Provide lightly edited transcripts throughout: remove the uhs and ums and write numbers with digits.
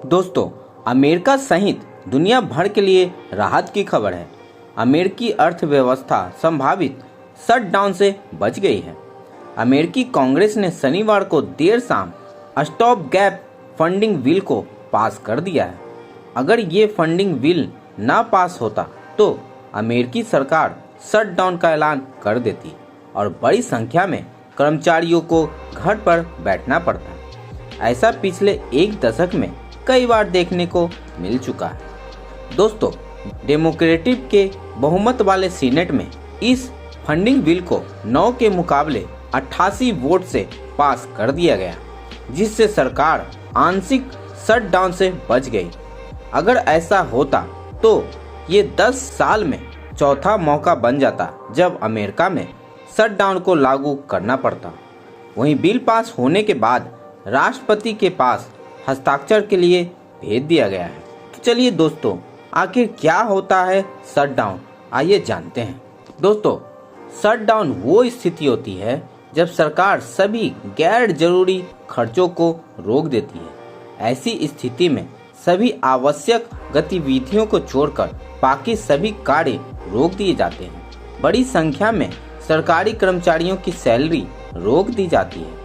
दोस्तों, अमेरिका सहित दुनिया भर के लिए राहत की खबर है। अमेरिकी अर्थव्यवस्था संभावित शटडाउन से बच गई है। अमेरिकी कांग्रेस ने शनिवार को देर शाम स्टॉप गैप फंडिंग बिल को पास कर दिया है। अगर ये फंडिंग बिल ना पास होता तो अमेरिकी सरकार शटडाउन का ऐलान कर देती और बड़ी संख्या में कर्मचारियों को घर पर बैठना पड़ता। ऐसा पिछले एक दशक में कई बार देखने को मिल चुका है। दोस्तों, डेमोक्रेटिक के बहुमत वाले सीनेट में इस फंडिंग बिल को 9 के मुकाबले 88 वोट से पास कर दिया गया, जिससे सरकार आंशिक शटडाउन से बच गई। अगर ऐसा होता तो ये 10 साल में चौथा मौका बन जाता जब अमेरिका में शटडाउन को लागू करना पड़ता। वहीं बिल पास होने के बाद राष्ट्रपति के पास हस्ताक्षर के लिए भेज दिया गया है। तो चलिए दोस्तों, आखिर क्या होता है शटडाउन, आइए जानते हैं। दोस्तों, शटडाउन वो स्थिति होती है जब सरकार सभी गैर जरूरी खर्चों को रोक देती है। ऐसी स्थिति में सभी आवश्यक गतिविधियों को छोड़कर बाकी सभी कार्य रोक दिए जाते हैं। बड़ी संख्या में सरकारी कर्मचारियों की सैलरी रोक दी जाती है।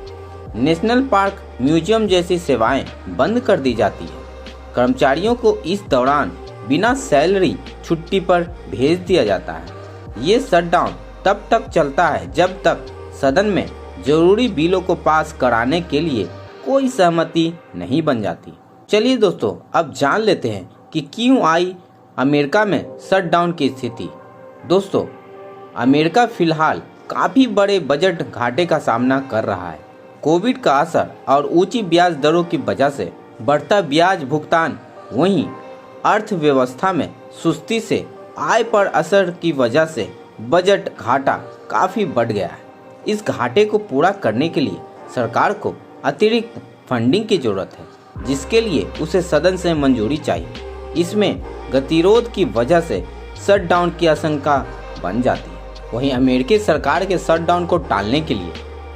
नेशनल पार्क, म्यूजियम जैसी सेवाएं बंद कर दी जाती है। कर्मचारियों को इस दौरान बिना सैलरी छुट्टी पर भेज दिया जाता है। ये शटडाउन तब तक चलता है जब तक सदन में जरूरी बिलों को पास कराने के लिए कोई सहमति नहीं बन जाती। चलिए दोस्तों, अब जान लेते हैं कि क्यों आई अमेरिका में शटडाउन की स्थिति। दोस्तों, अमेरिका फिलहाल काफ़ी बड़े बजट घाटे का सामना कर रहा है। कोविड का असर और ऊंची ब्याज दरों की वजह से बढ़ता ब्याज भुगतान, वहीं अर्थव्यवस्था में सुस्ती से आय पर असर की वजह से बजट घाटा काफ़ी बढ़ गया है। इस घाटे को पूरा करने के लिए सरकार को अतिरिक्त फंडिंग की जरूरत है, जिसके लिए उसे सदन से मंजूरी चाहिए। इसमें गतिरोध की वजह से शटडाउन की आशंका बन जाती है। वहीं अमेरिकी सरकार के शटडाउन को टालने के लिए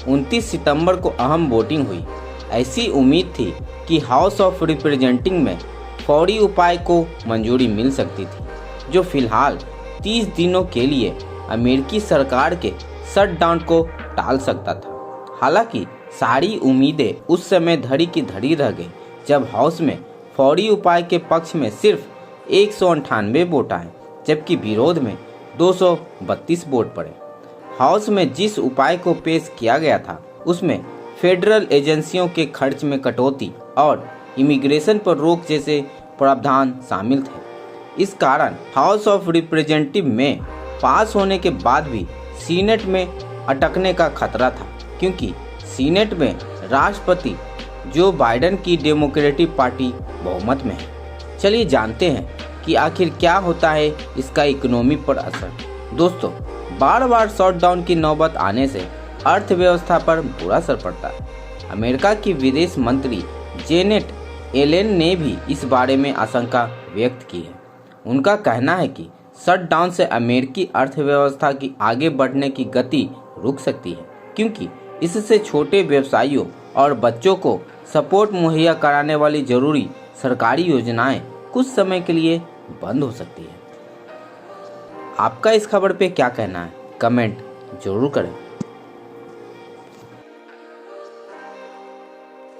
29 सितंबर को अहम वोटिंग हुई। ऐसी उम्मीद थी कि हाउस ऑफ रिप्रेजेंटेटिव में फौरी उपाय को मंजूरी मिल सकती थी, जो फिलहाल 30 दिनों के लिए अमेरिकी सरकार के शटडाउन को टाल सकता था। हालांकि सारी उम्मीदें उस समय धरी की धरी रह गई जब हाउस में फौरी उपाय के पक्ष में सिर्फ 198 वोट आए, जबकि विरोध में 232 वोट पड़े। हाउस में जिस उपाय को पेश किया गया था उसमें फेडरल एजेंसियों के खर्च में कटौती और इमिग्रेशन पर रोक जैसे प्रावधान शामिल थे। इस कारण हाउस ऑफ रिप्रेजेंटेटिव में पास होने के बाद भी सीनेट में अटकने का खतरा था, क्योंकि सीनेट में राष्ट्रपति जो बाइडेन की डेमोक्रेटिक पार्टी बहुमत में है। चलिए जानते हैं कि आखिर क्या होता है इसका इकोनॉमी पर असर। दोस्तों, बार बार शटडाउन की नौबत आने से अर्थव्यवस्था पर बुरा असर पड़ता है। अमेरिका की विदेश मंत्री जेनेट एलेन ने भी इस बारे में आशंका व्यक्त की है। उनका कहना है कि शटडाउन से अमेरिकी अर्थव्यवस्था की आगे बढ़ने की गति रुक सकती है, क्योंकि इससे छोटे व्यवसायियों और बच्चों को सपोर्ट मुहैया कराने वाली जरूरी सरकारी योजनाएं कुछ समय के लिए बंद हो सकती है। आपका इस खबर पे क्या कहना है, कमेंट जरूर करें।